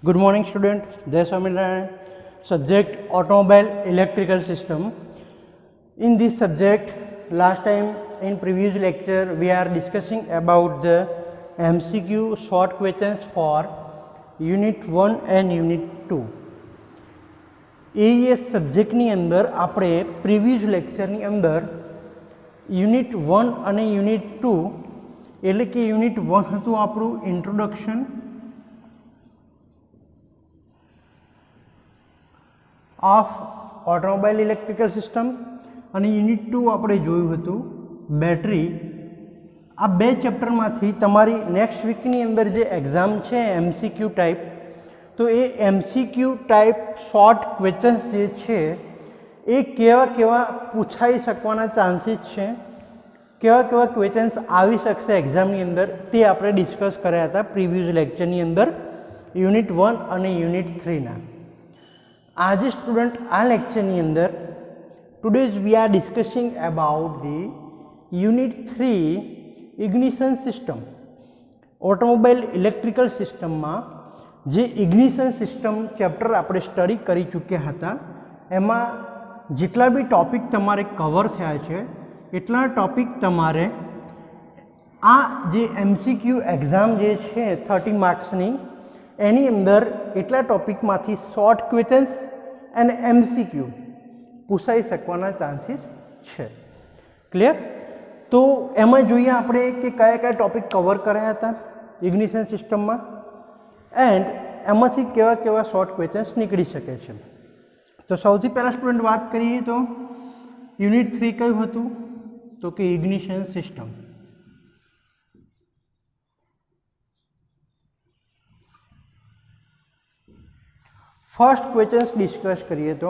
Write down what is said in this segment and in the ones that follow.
Good morning, student. Jai Swaminarayan. Subject automobile electrical system. In this subject, last time in previous lecture we are discussing about the MCQ short questions for Unit 1 and Unit 2. એ સબ્જેક્ટની અંદર આપણે previous લેક્ચરની અંદર unit 1 અને unit 2 એટલે કે unit 1 હતું આપણું introduction of automobile electrical system અને unit 2 આપણે જોયું હતું બેટરી. આ બે ચેપ્ટરમાંથી તમારી નેક્સ્ટ વીકની અંદર જે એક્ઝામ છે MCQ ટાઈપ, તો એ MCQ ટાઈપ શોર્ટ ક્વેશ્ચન્સ જે છે એ કેવા પૂછાઈ શકવાના ચાન્સીસ છે, કેવા ક્વેશ્ચન્સ આવી શકશે એક્ઝામની અંદર, તે આપણે ડિસ્કસ કર્યા હતા પ્રીવિયસ લેક્ચરની અંદર યુનિટ 1 અને યુનિટ 3ના. આજે સ્ટુડન્ટ આ લેક્ચરની અંદર today's we are discussing about the unit 3 ignition system. Automobile electrical સિસ્ટમમાં જે ઇગ્નિશન સિસ્ટમ ચેપ્ટર આપણે સ્ટડી કરી ચૂક્યા હતા એમાં જેટલા બી ટૉપિક તમારે કવર થયા છે એટલા ટૉપિક તમારે આ જે MCQ એક્ઝામ જે છે 30 માર્ક્સની એની અંદર એટલા ટૉપિકમાંથી શોર્ટ ક્વેશ્ચન્સ અને MCQ પૂછાઈ શકવાના ચાન્સીસ છે. ક્લિયર? તો એમાં જોઈએ આપણે કે કયા ટૉપિક કવર કર્યા હતા ઇગ્નિશન સિસ્ટમમાં એન્ડ એમાંથી કેવા શોર્ટ ક્વેશ્ચન્સ નીકળી શકે છે. તો સૌથી પહેલાં સ્ટુડન્ટ વાત કરીએ તો યુનિટ 3 કયું હતું? તો કે ignition system. First questions discuss કરીએ તો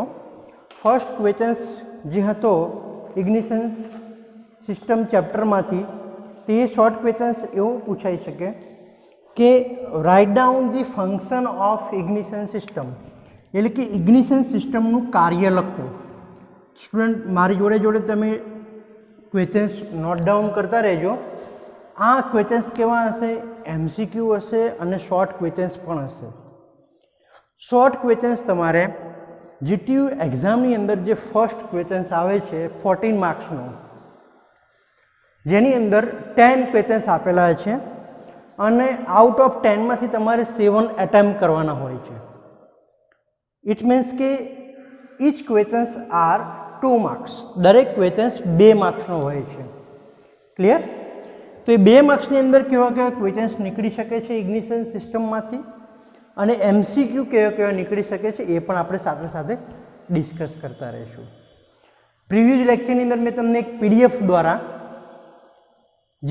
ફર્સ્ટ ક્વેશ્ચન્સ જે હતો ઇગ્નિશન સિસ્ટમ ચેપ્ટરમાંથી તે શોર્ટ ક્વેશ્ચન્સ એવું પૂછાઈ શકે કે write down the function of ignition system, એટલે કે ઇગ્નિશન સિસ્ટમનું કાર્ય લખો. સ્ટુડન્ટ મારી જોડે તમે ક્વેશ્ચન્સ નોટ ડાઉન કરતા રહેજો. આ ક્વેશ્ચન્સ કેવા હશે? MCQ હશે અને શોર્ટ ક્વેશ્ચન્સ પણ હશે. શોર્ટ ક્વેશ્ચન્સ તમારે GTU એક્ઝામની અંદર જે ફર્સ્ટ ક્વેશ્ચન્સ આવે છે 14 માર્ક્સનો, જેની અંદર 10 ક્વેશ્ચન્સ આપેલા છે અને આઉટ ઓફ 10માંથી તમારે 7 એટેમ્પ્ટ કરવાના હોય છે. ઇટ મીન્સ કે ઇચ ક્વેશ્ચન્સ આર 2 માર્ક્સ. દરેક ક્વેશ્ચન્સ 2 માર્ક્સનો હોય છે. ક્લિયર? તો એ 2 માર્ક્સની અંદર કેવા ક્વેશ્ચન્સ નીકળી શકે છે ઇગ્નિશન સિસ્ટમમાંથી અને MCQ કેવા નીકળી શકે છે એ પણ આપણે સાથે ડિસ્કસ કરતા રહીશું. પ્રીવિયસ લેક્ચરની અંદર મેં તમને એક PDF દ્વારા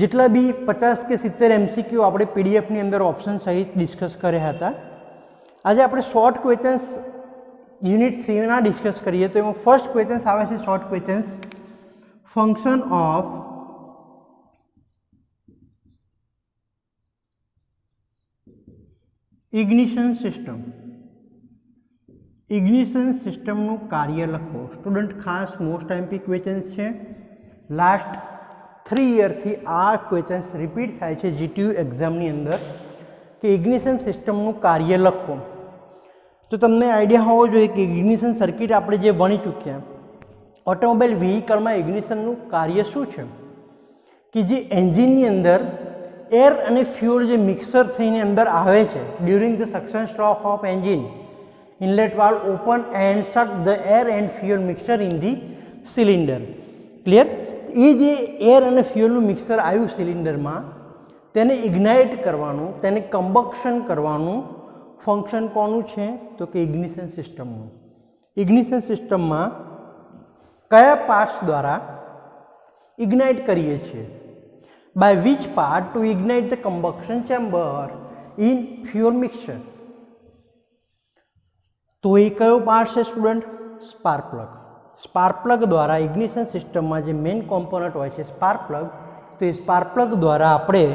જેટલા બી 50 કે 70 MCQ આપણે PDFની અંદર ઓપ્શન સહિત ડિસ્કસ કર્યા હતા. આજે આપણે શોર્ટ ક્વેશ્ચન્સ યુનિટ 3ના ડિસ્કસ કરીએ તો એમાં ફર્સ્ટ ક્વેશ્ચન્સ આવે છે short questions function of ignition system. Ignition સિસ્ટમનું કાર્ય લખો. સ્ટુડન્ટ ખાસ મોસ્ટ MP ક્વેશ્ચન્સ છે. લાસ્ટ 3 યરથી આ ક્વેશ્ચન્સ રિપીટ થાય છે GTU એક્ઝામની અંદર કે ઇગ્નિશન સિસ્ટમનું કાર્ય લખો. તો તમને આઈડિયા હોવો જોઈએ કે ઇગ્નિશન સર્કિટ આપણે જે ભણી ચૂક્યા, ઓટોમોબાઈલ વ્હીકલમાં ઇગ્નિશનનું કાર્ય શું છે કે જે એન્જિનની અંદર એર અને ફ્યુઅલ જે મિક્સર થઈને અંદર આવે છે during the suction stroke of engine, inlet valve open and shut the air and fuel mixer in the cylinder. Clear? એ જે એર અને ફ્યુઅલનું મિક્સર આવ્યું સિલિન્ડરમાં તેને ઇગ્નાઇટ કરવાનું, તેને કમ્બક્શન કરવાનું ફંક્શન કોનું છે? તો કે ઇગ્નિશન સિસ્ટમનું. ઇગ્નિશન સિસ્ટમમાં કયા પાર્ટ્સ દ્વારા ઇગ્નાઇટ કરીએ છીએ? By which part to ignite the combustion chamber in fuel mixture? તો એ કયો પાર્ટ છે student? Spark plug. Spark plug દ્વારા ઇગ્નિશન સિસ્ટમમાં જે મેઇન કોમ્પોનન્ટ હોય છે સ્પાર્ક પ્લગ, તો એ સ્પાર્ક પ્લગ દ્વારા આપણે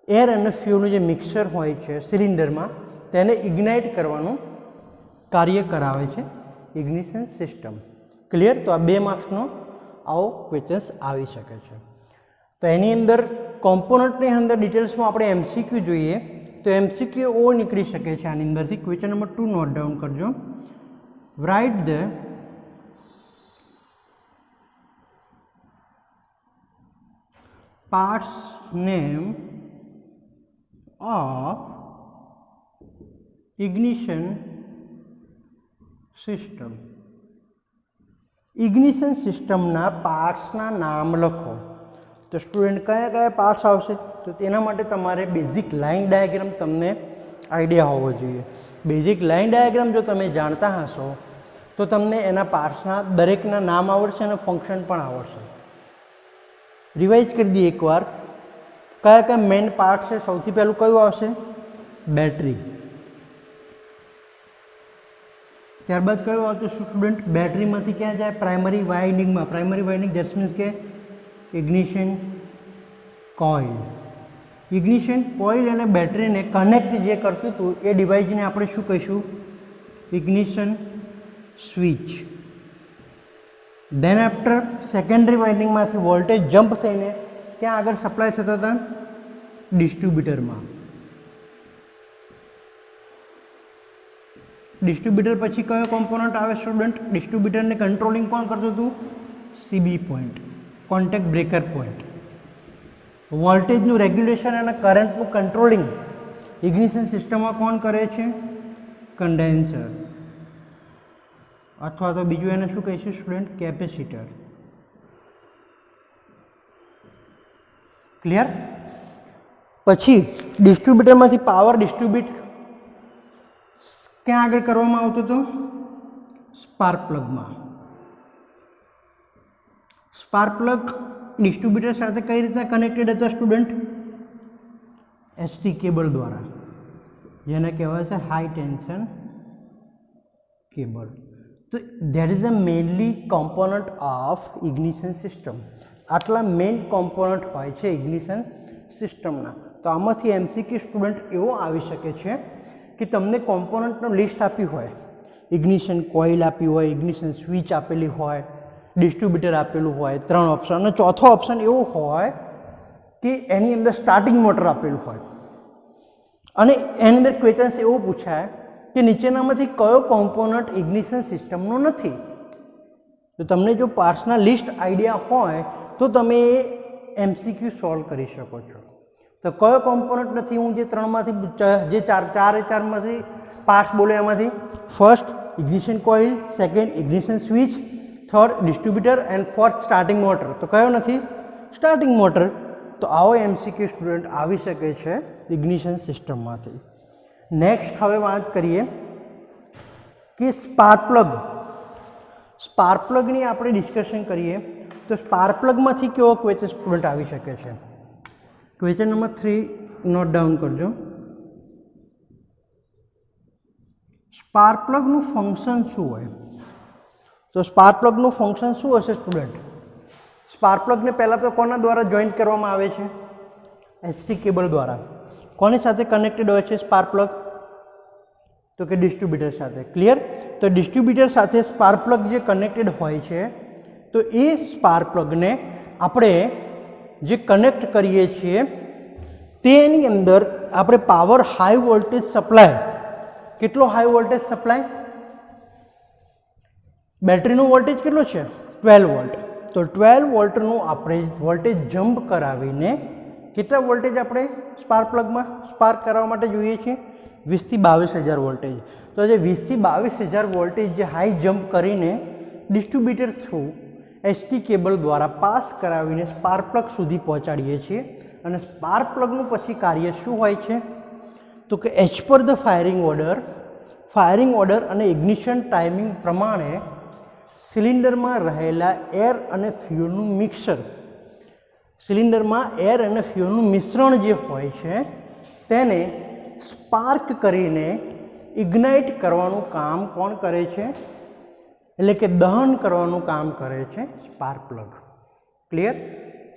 એર અને ફ્યુઅલનું જે મિક્સર હોય છે સિલિન્ડરમાં તેને ઇગ્નાઇટ કરવાનું કાર્ય કરાવે છે ઇગ્નિશન સિસ્ટમ. ક્લિયર? તો આ 2 માર્ક્સનો આવો ક્વેશ્ચન્સ આવી શકે છે. તો એની અંદર કોમ્પોનન્ટની અંદર ડિટેલ્સમાં આપણે MCQ જોઈએ તો MCQ ઓ નીકળી શકે છે આની અંદરથી. ક્વેશ્ચન નંબર 2 નોટ ડાઉન કરજો. Write the parts name of ignition system. Ignition સિસ્ટમના પાર્ટ્સના નામ લખો. તો સ્ટુડન્ટ કયા કયા પાર્ટ્સ આવશે? તો તેના માટે તમારે બેઝિક લાઇન ડાયાગ્રામ તમને આઈડિયા હોવો જોઈએ. બેઝિક લાઇન ડાયાગ્રામ જો તમે જાણતા હશો તો તમને એના પાર્ટ્સના દરેકના નામ આવડશે અને ફંક્શન પણ આવડશે. રિવાઇઝ કરી દઈએ એકવાર. કયા કયા મેઇન પાર્ટ છે? સૌથી પહેલું કયું આવશે? બેટરી. ત્યારબાદ કયું આવતું સ્ટુડન્ટ? બેટરીમાંથી ક્યાં જાય? પ્રાઇમરી વાઇન્ડિંગમાં. પ્રાઇમરી વાઇન્ડિંગ ધેટ મીન્સ કે ઇગ્નિશન કોઇલ. ઇગ્નિશન કોઇલ અને બેટરીને કનેક્ટ જે કરતું હતું એ ડિવાઇસને આપણે શું કહીશું? Ignition switch. Then after secondary વાઇન્ડિંગમાંથી વોલ્ટેજ જમ્પ થઈને ક્યાં આગળ સપ્લાય થતા હતા? ડિસ્ટ્રીબ્યુટરમાં. ડિસ્ટ્રીબ્યુટર પછી કયો કોમ્પોનન્ટ આવે સ્ટુડન્ટ? ડિસ્ટ્રીબ્યુટરને કંટ્રોલિંગ કોણ કરતું હતું? CB point, contact breaker point. વોલ્ટેજનું રેગ્યુલેશન અને કરંટનું કંટ્રોલિંગ ઇગ્નિશન સિસ્ટમમાં કોણ કરે છે? કન્ડેન્સર, અથવા તો બીજું એને શું કહીશું સ્ટુડન્ટ? કેપેસિટર. ક્લિયર? પછી ડિસ્ટ્રીબ્યુટરમાંથી પાવર ડિસ્ટ્રીબ્યુટ ક્યાં આગળ કરવામાં આવતો હતો? સ્પાર્ક પ્લગમાં. સ્પાર્ક પ્લગ ડિસ્ટ્રીબ્યુટર સાથે કઈ રીતના કનેક્ટેડ હતા સ્ટુડન્ટ? ST કેબલ દ્વારા, જેને કહેવાય છે હાઈ ટેન્શન કેબલ. તો that is a mainly component of ignition system. આટલા મેઇન કોમ્પોનન્ટ હોય છે ઇગ્નિશન સિસ્ટમના. તો આમાંથી MCQ સ્ટુડન્ટ એવો આવી શકે છે કે તમને કોમ્પોનન્ટનું લિસ્ટ આપી હોય, ઇગ્નિશન કોઇલ આપી હોય, ઇગ્નિશન સ્વિચ આપેલી હોય, ડિસ્ટ્રીબ્યુટર આપેલું હોય, 3 ઓપ્શન, અને ચોથો ઓપ્શન એવો હોય કે એની અંદર સ્ટાર્ટિંગ મોટર આપેલું હોય અને એની અંદર ક્વેશ્ચન્સ એવો પૂછાય કે નીચેનામાંથી કયો કોમ્પોનન્ટ ઇગ્નિશન સિસ્ટમનો નથી. તો તમને જો પાર્ટ્સના લિસ્ટ આઈડિયા હોય તો તમે એ MCQ સોલ્વ કરી શકો છો. તો કયો કોમ્પોનન્ટ નથી? હું જે 3માંથી જે ચારમાંથી પાર્ટ્સ બોલે એમાંથી first ignition coil, second ignition switch, third distributor and fourth starting motor. તો કયો નથી? Starting motor. તો આવો MCQ સ્ટુડન્ટ આવી શકે છે ઇગ્નિશન સિસ્ટમમાંથી. નેક્સ્ટ હવે વાત કરીએ કે સ્પાર્ક પ્લગ. સ્પાર્ક પ્લગની આપણે ડિસ્કશન કરીએ તો સ્પાર્ક પ્લગમાંથી કેવો ક્વેશ્ચન સ્ટુડન્ટ આવી શકે છે? ક્વેશ્ચન નંબર 3 નોટ ડાઉન કરજો. સ્પાર્ક પ્લગનું ફંક્શન શું હોય? તો સ્પાર્ક પ્લગનું ફંક્શન શું હશે સ્ટુડન્ટ? સ્પાર્ક પ્લગને પહેલાં તો કોના દ્વારા જોઈન્ટ કરવામાં આવે છે? ST કેબલ દ્વારા. કોની સાથે કનેક્ટેડ હોય છે સ્પાર્ક પ્લગ? તો કે ડિસ્ટ્રીબ્યુટર સાથે. ક્લિયર? તો ડિસ્ટ્રીબ્યુટર સાથે સ્પાર્ક પ્લગ જે કનેક્ટેડ હોય છે તો એ સ્પાર્ક પ્લગને આપણે જે કનેક્ટ કરીએ છીએ તેની અંદર આપણે પાવર હાઈ વોલ્ટેજ સપ્લાય. કેટલો હાઈ વોલ્ટેજ સપ્લાય? બેટરીનો વોલ્ટેજ કેટલો છે? 12 વોલ્ટ. તો 12 વોલ્ટનું આપણે વોલ્ટેજ જમ્પ કરાવીને કેટલા વોલ્ટેજ આપણે સ્પાર્ક પ્લગમાં સ્પાર્ક કરાવવા માટે જોઈએ છીએ? 20 થી 22,000 વોલ્ટેજ. તો જે 20 થી 22,000 વોલ્ટેજ જે હાઈ જમ્પ કરીને ડિસ્ટ્રીબ્યુટર થ્રુ ST કેબલ દ્વારા પાસ કરાવીને સ્પાર્ક પ્લગ સુધી પહોંચાડીએ છીએ. અને સ્પાર્ક પ્લગનું પછી કાર્ય શું હોય છે? તો કે as per the firing order અને ઇગ્નિશન ટાઈમિંગ પ્રમાણે સિલિન્ડરમાં રહેલા એર અને ફ્યુઅલનું મિક્સર, સિલિન્ડરમાં એર અને ફ્યુઅલનું મિશ્રણ જે હોય છે તેને સ્પાર્ક કરીને ઇગ્નાઇટ કરવાનું કામ કોણ કરે છે? એટલે કે દહન કરવાનું કામ કરે છે સ્પાર્ક પ્લગ. ક્લિયર?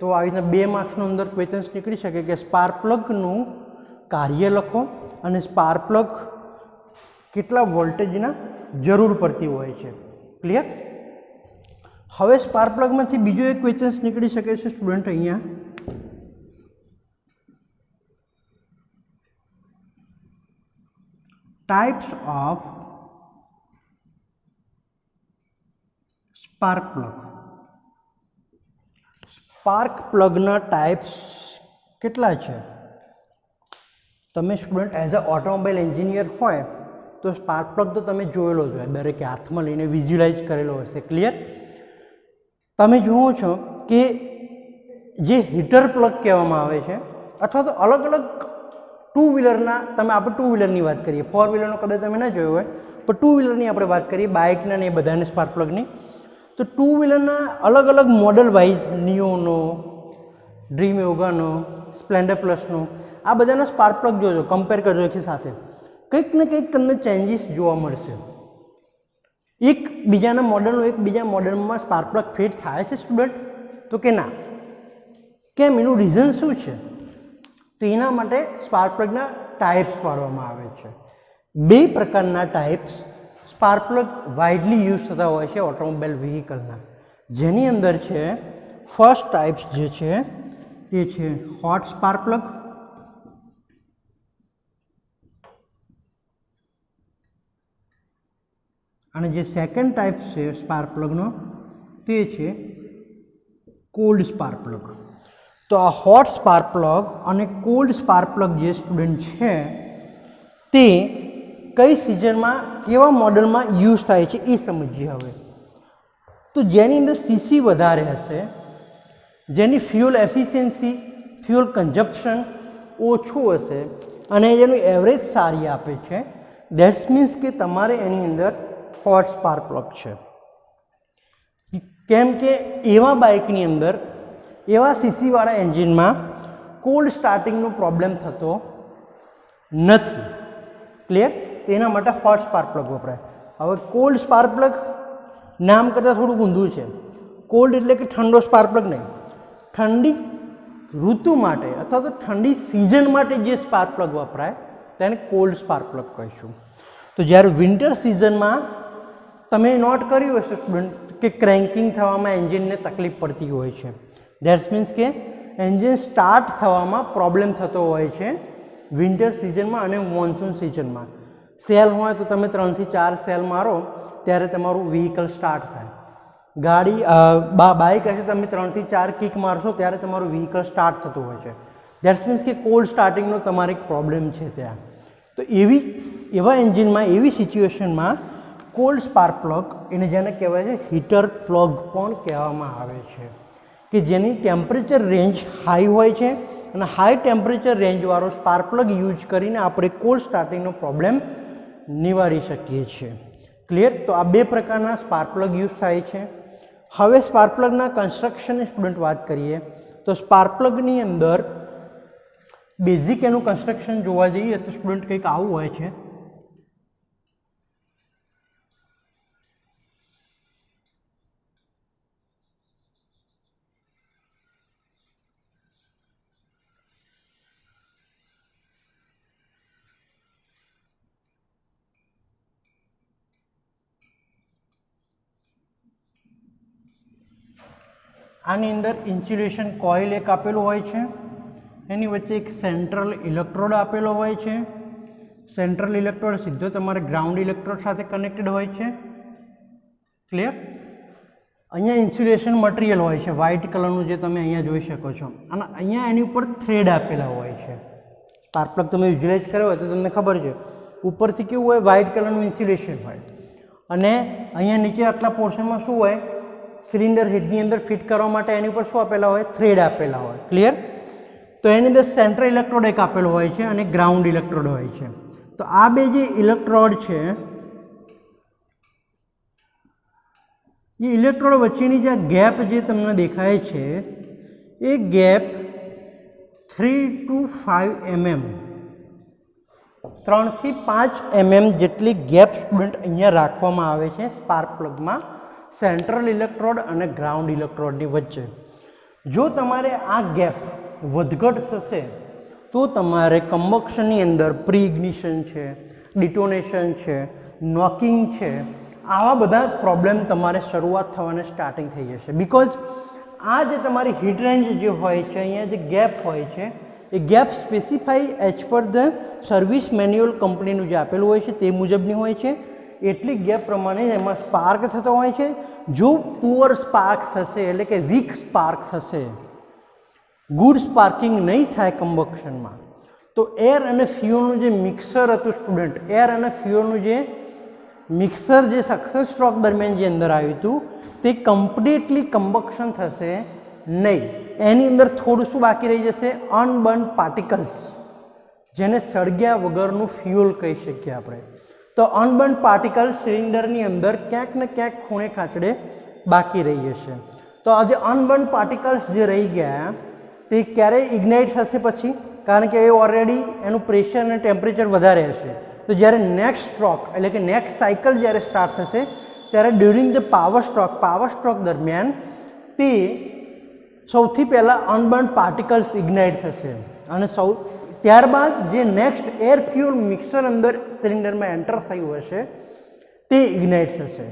તો આવી રીતના 2 માર્ક્સનો અંદર ક્વેશ્ચન્સ નીકળી શકે કે સ્પાર્ક પ્લગનું કાર્ય લખો અને સ્પાર્ક પ્લગ કેટલા વોલ્ટેજના જરૂર પડતી હોય છે. ક્લિયર? હવે સ્પાર્ક પ્લગમાંથી બીજો એક ક્વેશ્ચન્સ નીકળી શકે છે સ્ટુડન્ટ અહીંયા types of spark plug. Spark પ્લગના ટાઈપ્સ કેટલા છે? તમે student as a automobile engineer હોય તો સ્પાર્ક પ્લગ તો તમે જોયેલો જ હોય, દરેકે હાથમાં લઈને વિઝ્યુલાઇઝ કરેલો હશે. ક્લિયર? તમે જુઓ છો કે જે હીટર પ્લગ કહેવામાં આવે છે, અથવા તો અલગ અલગ ટુ વ્હીલરના, તમે આપણે ટુ વ્હીલરની વાત કરીએ, ફોર વ્હીલરનો કદાચ તમે ના જોયો હોય, પણ ટુ વ્હીલરની આપણે વાત કરીએ, બાઇકના ને એ બધાને સ્પાર્ક પ્લગની. તો ટુ વ્હીલરના અલગ અલગ મોડલ વાઇઝ, નિયોનો, ડ્રીમ યોગાનો, સ્પ્લેન્ડર પ્લસનો, આ બધાના સ્પાર્ક પ્લગ જોજો, કમ્પેર કરજો એક સાથે, કંઈક ને કંઈક તમને ચેન્જીસ જોવા મળશે. એક બીજાના મોડલનો એક બીજા મોડલમાં સ્પાર્ક પ્લગ ફિટ થાય છે સ્ટુડન્ટ? તો કે ના. કેમ? એનું રીઝન શું છે? તો એના માટે સ્પાર્ક પ્લગના ટાઈપ્સ પાડવામાં આવે છે. બે પ્રકારના types spark plug widely use થતા હોય છે ઓટોમોબાઈલ વ્હીકલના, જેની અંદર છે ફર્સ્ટ ટાઈપ્સ જે છે તે છે હોટ સ્પાર્ક પ્લગ, અને જે સેકન્ડ ટાઈપ છે સ્પાર્ક પ્લગનો તે છે કોલ્ડ સ્પાર્ક પ્લગ. તો આ હોટ સ્પાર્ક પ્લગ અને કોલ્ડ સ્પાર્ક પ્લગ જે સ્ટુડન્ટ છે તે કઈ સિઝનમાં કેવા મોડલમાં યુઝ થાય છે એ સમજીએ હવે. તો જેની અંદર સીસી વધારે હશે, જેની ફ્યુઅલ એફિશિયન્સી, ફ્યુઅલ કન્ઝપ્શન ઓછું હશે અને જેનું એવરેજ સારી આપે છે, દેટ્સ મીન્સ કે તમારે એની અંદર હોટ સ્પાર્ક પ્લગ છે. કેમ કે એવા બાઇકની અંદર, એવા સીસીવાળા એન્જિનમાં કોલ્ડ સ્ટાર્ટિંગનો પ્રોબ્લેમ થતો નથી. ક્લિયર? તેના માટે હોટ સ્પાર્ક પ્લગ વપરાય. હવે કોલ્ડ સ્પાર્ક પ્લગ નામ કરતાં થોડુંક ઊંધું છે. કોલ્ડ એટલે કે ઠંડો સ્પાર્ક પ્લગ નહીં, ઠંડી ઋતુ માટે અથવા તો ઠંડી સિઝન માટે જે સ્પાર્ક પ્લગ વપરાય તેને કોલ્ડ સ્પાર્ક પ્લગ કહીશું. તો જ્યારે વિન્ટર સિઝનમાં તમે નોટ કર્યું હશે સ્ટુડન્ટ કે ક્રેન્કિંગ થવામાં એન્જિનને તકલીફ પડતી હોય છે, દેટ્સ મીન્સ કે એન્જિન સ્ટાર્ટ થવામાં પ્રોબ્લેમ થતો હોય છે વિન્ટર સિઝનમાં અને મોન્સૂન સિઝનમાં. સેલ હોય તો તમે 3 થી 4 સેલ મારો ત્યારે તમારું વ્હીકલ સ્ટાર્ટ થાય. ગાડી બાઇક હશે, તમે 3 થી 4 કિક મારશો ત્યારે તમારું વ્હીકલ સ્ટાર્ટ થતું હોય છે. દેટ્સ મીન્સ કે કોલ્ડ સ્ટાર્ટિંગનો તમારે એક પ્રોબ્લેમ છે ત્યાં. તો એવા એન્જિનમાં, એવી સિચ્યુએશનમાં કોલ્ડ સ્પાર્ક પ્લગ, એને જેને કહેવાય છે હીટર પ્લગ પણ કહેવામાં આવે છે, કે જેની ટેમ્પરેચર રેન્જ હાઈ હોય છે અને હાઈ ટેમ્પરેચર રેન્જવાળો સ્પાર્ક પ્લગ યુઝ કરીને આપણે કોલ્ડ સ્ટાર્ટિંગનો પ્રોબ્લેમ નિવારી શકીએ છીએ. ક્લિયર? તો આ બે પ્રકારના સ્પાર્ક પ્લગ યુઝ થાય છે. હવે સ્પાર્ક પ્લગના કન્સ્ટ્રક્શનની સ્ટુડન્ટ વાત કરીએ તો સ્પાર્ક પ્લગની અંદર બેઝિક એનું કન્સ્ટ્રક્શન જોવા જઈએ તો સ્ટુડન્ટ કંઈક આવું હોય છે. આની અંદર ઇન્સ્યુલેશન કોઇલ એક આપેલું હોય છે, એની વચ્ચે એક સેન્ટ્રલ ઇલેક્ટ્રોડ આપેલો હોય છે. સેન્ટ્રલ ઇલેક્ટ્રોડ સીધો તમારે ગ્રાઉન્ડ ઇલેક્ટ્રોડ સાથે કનેક્ટેડ હોય છે. ક્લિયર? અહીંયા ઇન્સ્યુલેશન મટીરિયલ હોય છે વ્હાઇટ કલરનું, જે તમે અહીંયા જોઈ શકો છો, અને અહીંયા એની ઉપર થ્રેડ આપેલા હોય છે. સ્પાર્ક પ્લગ તમે વિઝ્યુલાઇઝ કર્યો હોય તો તમને ખબર છે, ઉપરથી કેવું હોય, વ્હાઇટ કલરનું ઇન્સ્યુલેશન હોય, અને અહીંયા નીચે આટલા પોર્શનમાં શું હોય, સિલિન્ડર હેડની અંદર ફિટ કરવા માટે એની ઉપર શું આપેલા હોય, થ્રેડ આપેલા હોય. ક્લિયર? તો એની અંદર સેન્ટ્રલ ઇલેક્ટ્રોડ એક આપેલો હોય છે અને ગ્રાઉન્ડ ઇલેક્ટ્રોડ હોય છે. તો આ બે જે ઇલેક્ટ્રોડ છે, એ ઇલેક્ટ્રોડ વચ્ચેની જે ગેપ જે તમને દેખાય છે એ ગેપ 3 to 5 mm, 3 થી 5 mm જેટલી ગેપ સ્ટુડન્ટ અહીંયા રાખવામાં આવે છે સ્પાર્ક પ્લગમાં, સેન્ટ્રલ ઇલેક્ટ્રોડ અને ગ્રાઉન્ડ ઇલેક્ટ્રોડની વચ્ચે. જો તમારે આ ગેપ વધઘટ થશે તો તમારે કમ્બક્શનની અંદર પ્રી ઇગ્નિશન છે, ડિટોનેશન છે, નોકિંગ છે, આવા બધા પ્રોબ્લેમ તમારે શરૂઆત થવાને સ્ટાર્ટિંગ થઈ જશે. બિકોઝ આ જે તમારી હીટ રેન્જ જે હોય છે, અહીંયા જે ગેપ હોય છે, એ gap specify as per the service manual કંપનીનું જે આપેલું હોય છે તે મુજબની હોય છે, એટલી ગેપ પ્રમાણે એમાં સ્પાર્ક થતો હોય છે. જો પુઅર સ્પાર્ક્સ હશે એટલે કે વીક સ્પાર્ક્સ હશે, ગુડ સ્પાર્કિંગ નહીં થાય કમ્બક્શનમાં, તો એર અને ફ્યુઅલનું જે મિક્સર હતું સ્ટુડન્ટ, એર અને ફ્યુઅલનું જે મિક્સર જે સક્સેસ સ્ટ્રોક દરમિયાન જે અંદર આવ્યું હતું તે કમ્પ્લીટલી કમ્બક્શન થશે નહીં. એની અંદર થોડું શું બાકી રહી જશે? અનબર્ન પાર્ટિકલ્સ, જેને સળગ્યા વગરનું ફ્યુઅલ કહી શકીએ આપણે. તો અનબર્ન પાર્ટિકલ્સ સિલિન્ડરની અંદર ક્યાંક ને ક્યાંક ખૂણે ખાંચડે બાકી રહી જશે. તો આ જે અનબર્ન પાર્ટિકલ્સ જે રહી ગયા તે ક્યારેય ઇગ્નાઇટ થશે પછી, કારણ કે એ ઓલરેડી એનું પ્રેશર અને ટેમ્પરેચર વધારે હશે. તો જ્યારે નેક્સ્ટ સ્ટ્રોક એટલે કે નેક્સ્ટ સાયકલ જ્યારે સ્ટાર્ટ થશે ત્યારે ડ્યુરિંગ ધ પાવર સ્ટ્રોક દરમિયાન તે સૌથી પહેલાં અનબર્ન પાર્ટિકલ્સ ઇગ્નાઇટ થશે અને ત્યારબાદ જે નેક્સ્ટ એર ફ્યુઅલ મિક્સર અંદર સિલિન્ડરમાં એન્ટર થયું હશે તે ઇગ્નાઇટ થશે.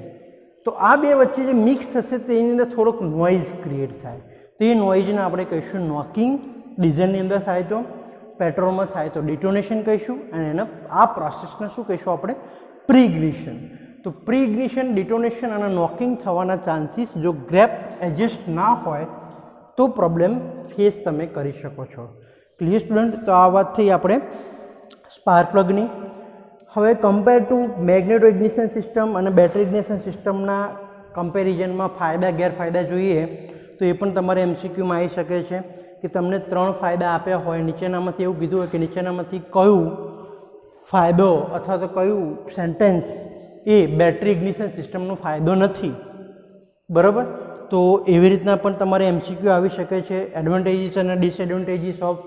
તો આ બે વચ્ચે જે મિક્સ થશે તેની અંદર થોડોક નોઇઝ ક્રિએટ થાય. તે નોઇઝને આપણે કહીશું નોકિંગ. ડીઝલની અંદર થાય તો, પેટ્રોલમાં થાય તો ડિટોનેશન કહીશું, અને એના આ પ્રોસેસને શું કહીશું આપણે? Pre ignition. તો પ્રી ઇગ્નિશન, ડિટોનેશન અને નોકિંગ થવાના ચાન્સીસ જો ગ્રેપ એડજસ્ટ ના હોય તો પ્રોબ્લેમ ફેસ તમે કરી શકો છો. Clear student? તો આ વાત થઈ આપણે સ્પાર્ક પ્લગની. હવે compare to magneto ignition system અને બેટરી ઇગ્નિશન સિસ્ટમના કમ્પેરિઝનમાં ફાયદા ગેરફાયદા જોઈએ તો એ પણ તમારે એમસીક્યુમાં આવી શકે છે કે તમને 3 ફાયદા આપ્યા હોય, નીચેનામાંથી એવું કીધું હોય કે નીચેનામાંથી કયું ફાયદો અથવા તો કયું સેન્ટેન્સ એ બેટરી ઇગ્નિશન સિસ્ટમનો ફાયદો નથી, બરાબર? તો એવી રીતના પણ તમારે એમસીક્યુ આવી શકે છે. એડવાન્ટેજીસ અને disadvantages of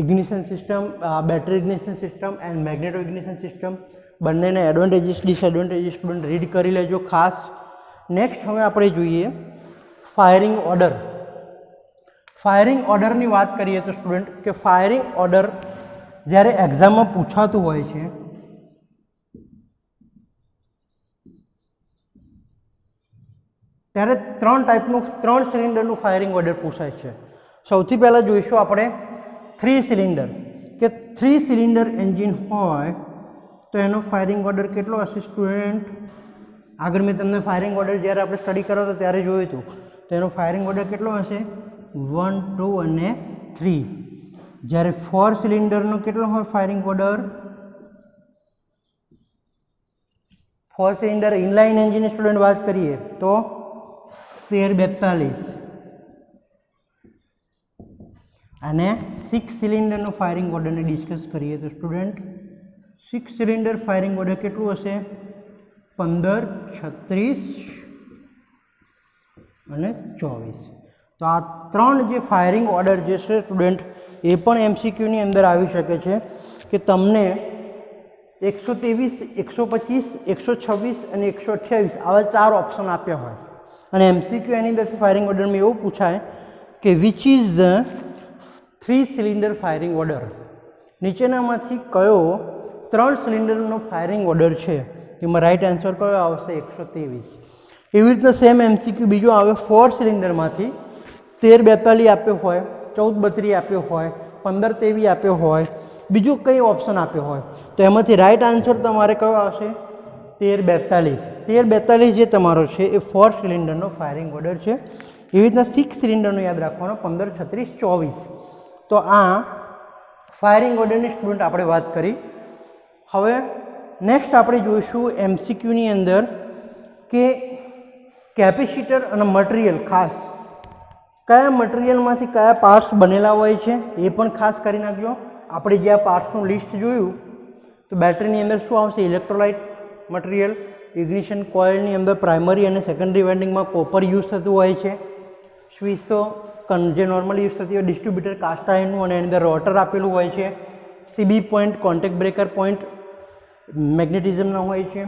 ignition system, battery ignition system and magneto ignition system, બંનેના એડવાન્ટેજીસ ડિસએડવાન્ટેજીસ સ્ટુડન્ટ રીડ કરી લેજો ખાસ. નેક્સ્ટ હવે આપણે જોઈએ ફાયરિંગ ઓર્ડર. ફાયરિંગ ઓર્ડરની વાત કરીએ તો સ્ટુડન્ટ કે ફાયરિંગ ઓર્ડર જ્યારે એક્ઝામમાં પૂછાતું હોય છે ત્યારે 3 સિલિન્ડરનું ફાયરિંગ ઓર્ડર પૂછાય છે. સૌથી પહેલાં જોઈશું આપણે 3 સિલિન્ડર, કે 3 સિલિન્ડર એન્જિન હોય તો એનો ફાયરિંગ ઓર્ડર કેટલો હશે સ્ટુડન્ટ? આગળ મેં તમને ફાયરિંગ ઓર્ડર જ્યારે આપણે સ્ટડી કરો તો ત્યારે જોયું હતું, તો એનો ફાયરિંગ ઓર્ડર કેટલો હશે? 1, 2 અને 3. જ્યારે 4 સિલિન્ડરનો કેટલો હોય firing order? 4 cylinder inline engine student વાત કરીએ તો 13-42, અને 6 સિલિન્ડરનો ફાયરિંગ ઓર્ડરને ડિસ્કસ કરીએ તો સ્ટુડન્ટ 6 સિલિન્ડર ફાયરિંગ ઓર્ડર કેટલું હશે? 15, 36 અને 24. તો આ 3 જે ફાયરિંગ ઓર્ડર જે છે સ્ટુડન્ટ એ પણ એમસીક્યુની અંદર આવી શકે છે કે તમને 123, 125, 126 અને 128 આવા 4 ઓપ્શન આપ્યા હોય અને એમસીક્યુ એની અંદર ફાયરિંગ ઓર્ડરમાં એવું પૂછાય કે which is the 3 cylinder firing order. નીચેનામાંથી કયો 3 સિલિન્ડરનો ફાયરિંગ ઓર્ડર છે? એમાં રાઈટ આન્સર કયો આવશે? 123. એવી રીતના સેમ એમસીક્યુ બીજો આવે 4 સિલિન્ડરમાંથી 13-42 આપ્યો હોય, 14-32 આપ્યો હોય, 15-23 આપ્યો હોય, બીજું કઈ ઓપ્શન આપ્યો હોય તો એમાંથી રાઈટ આન્સર તમારે કયો આવશે? 13-42. 13-42 જે તમારો છે એ 4 સિલિન્ડરનો ફાયરિંગ ઓર્ડર છે. એવી રીતના 6 સિલિન્ડરનો યાદ રાખવાનો 15, 36, 24. તો આ ફાયરિંગ ઓર્ડરની સ્ટુડન્ટ આપણે વાત કરી. હવે નેક્સ્ટ આપણે જોઈશું એમસીક્યુની અંદર કે કેપેસિટર અને મટીરિયલ, ખાસ કયા મટીરિયલમાંથી કયા પાર્ટ્સ બનેલા હોય છે એ પણ ખાસ કરી નાખજો. આપણે જે આ પાર્ટ્સનું લિસ્ટ જોયું તો બેટરીની અંદર શું આવશે? Electrolyte material. ઇગ્નિશન કોઇલની અંદર પ્રાઇમરી અને સેકન્ડરી વાઇન્ડિંગમાં કોપર યુઝ થતું હોય છે. સ્વિચ તો જે નોર્મલી યુઝ થતી હોય ડિસ્ટ્રીબ્યુટર કાસ્ટ આયર્નનું, અને એની અંદર રોટર આપેલું હોય છે. CB point, contact breaker point મેગ્નેટિઝમના હોય છે.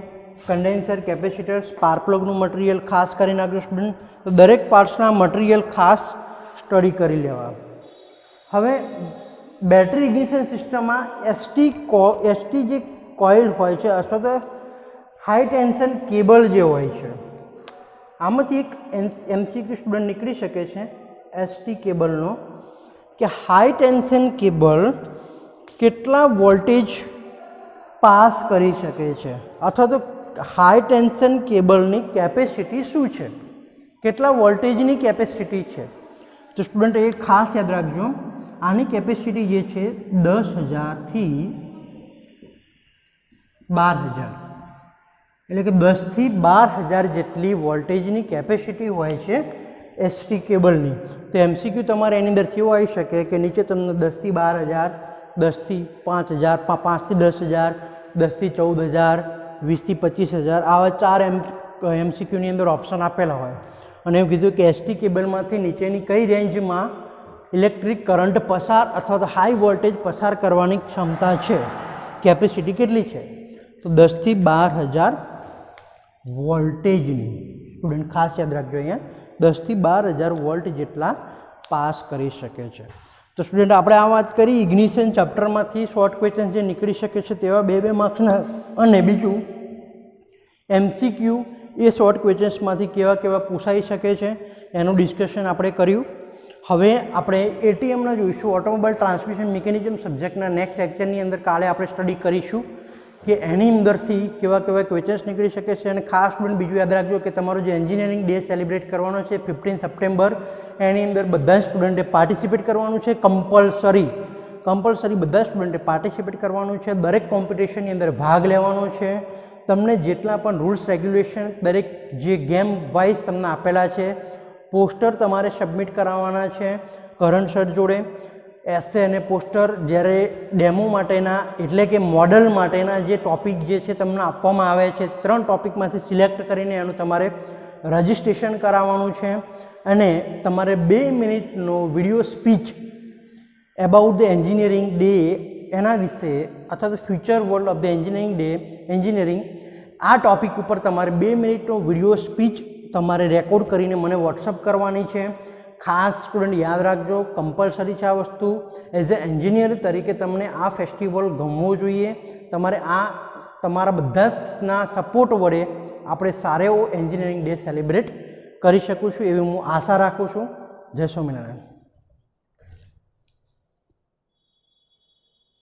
કન્ડેન્સર, કેપેસિટર, સ્પાર્ક પ્લગનું મટીરિયલ ખાસ કરી નાખજો સ્ટુડન્ટ. તો દરેક પાર્ટ્સના મટીરિયલ ખાસ સ્ટડી કરી લેવા. હવે બેટરી ઇગ્નિશન સિસ્ટમમાં એસટી જે કોઇલ હોય છે અથવા તો હાઈ ટેન્શન કેબલ જે હોય છે, આમાંથી એક એમસીક્યુ સ્ટુડન્ટ નીકળી શકે છે એસટી કેબલનો, કે હાઈ ટેન્શન કેબલ કેટલા વોલ્ટેજ પાસ કરી શકે છે અથવા તો હાઈ ટેન્શન કેબલની કેપેસિટી શું છે, કેટલા વોલ્ટેજની કેપેસિટી છે. તો સ્ટુડન્ટ એ ખાસ યાદ રાખજો, આની કેપેસિટી જે છે 10,000 થી 12,000, એટલે કે 10 થી 12,000 જેટલી વોલ્ટેજની કેપેસિટી હોય છે એસટી કેબલની. તો એમસીક્યુ તમારે એની અંદર કેવો આવી શકે કે નીચે તમને 10 થી 12,000, 10 થી 5,000, 5 થી 10,000, 10 થી 14,000, 20 થી 25,000 આવા 4 એમસીક્યુની અંદર ઓપ્શન આપેલા હોય. અને એવું કીધું કે એસટી કેબલમાંથી નીચેની કઈ રેન્જમાં ઇલેક્ટ્રિક કરંટ પસાર અથવા તો હાઈ વોલ્ટેજ પસાર કરવાની ક્ષમતા છે, કેપેસિટી કેટલી છે, તો 10 થી 12,000 વોલ્ટેજની. સ્ટુડન્ટ ખાસ યાદ રાખજો, અહીંયા 10 થી 12,000 વોલ્ટ જેટલા પાસ કરી શકે છે. તો સ્ટુડન્ટ આપણે આ વાત કરી ઇગ્નિશન ચેપ્ટરમાંથી શોર્ટ ક્વેશ્ચન જે નીકળી શકે છે તેવા 2 માર્ક્સના, અને બીજું એમસીક્યુ એ શોર્ટ ક્વેશ્ચન્સમાંથી કેવા કેવા પૂછાઈ શકે છે એનું ડિસ્કશન આપણે કર્યું. હવે આપણે એટીએમના જોઈશું, ઓટોમોબાઈલ ટ્રાન્સમિશન મિકેનિઝમ સબ્જેક્ટના નેક્સ્ટ લેક્ચરની અંદર કાલે આપણે સ્ટડી કરીશું કે એની અંદરથી કેવા કેવા ક્વેશ્ચન્સ નીકળી શકે છે. અને ખાસ સ્ટુડન્ટ બીજું યાદ રાખજો કે તમારો જે એન્જિનિયરિંગ ડે સેલિબ્રેટ કરવાનો છે 15 સપ્ટેમ્બર, એની અંદર બધા સ્ટુડન્ટે પાર્ટિસિપેટ કરવાનું છે. કમ્પલસરી બધા સ્ટુડન્ટે પાર્ટિસિપેટ કરવાનું છે. દરેક કોમ્પિટિશનની અંદર ભાગ લેવાનો છે. તમને જેટલા પણ રૂલ્સ રેગ્યુલેશન દરેક જે ગેમ વાઇઝ તમને આપેલા છે, પોસ્ટર તમારે સબમિટ કરાવવાના છે કરંટ સર જોડે. એસે અને પોસ્ટર જ્યારે ડેમો માટેના એટલે કે મોડલ માટેના જે ટોપિક જે છે તમને આપવામાં આવે છે, 3 ટોપિકમાંથી સિલેક્ટ કરીને એનું તમારે રજિસ્ટ્રેશન કરાવવાનું છે. અને તમારે 2 મિનિટનો video speech about the engineering day એના વિશે અથવા તો future world of the engineering આ ટોપિક ઉપર તમારે 2 મિનિટનો વિડીયો સ્પીચ તમારે રેકોર્ડ કરીને મને વોટ્સઅપ કરવાની છે. ખાસ સ્ટુડન્ટ યાદ રાખજો, કમ્પલસરી છે આ વસ્તુ. એઝ એ એન્જિનિયર તરીકે તમને આ ફેસ્ટિવલ ગમવો જોઈએ. તમારે આ તમારા બધાના સપોર્ટ વડે આપણે સારો એવો એન્જિનિયરિંગ ડે સેલિબ્રેટ કરી શકું છું એવી હું આશા રાખું છું. જય સ્વામિનારાયણ.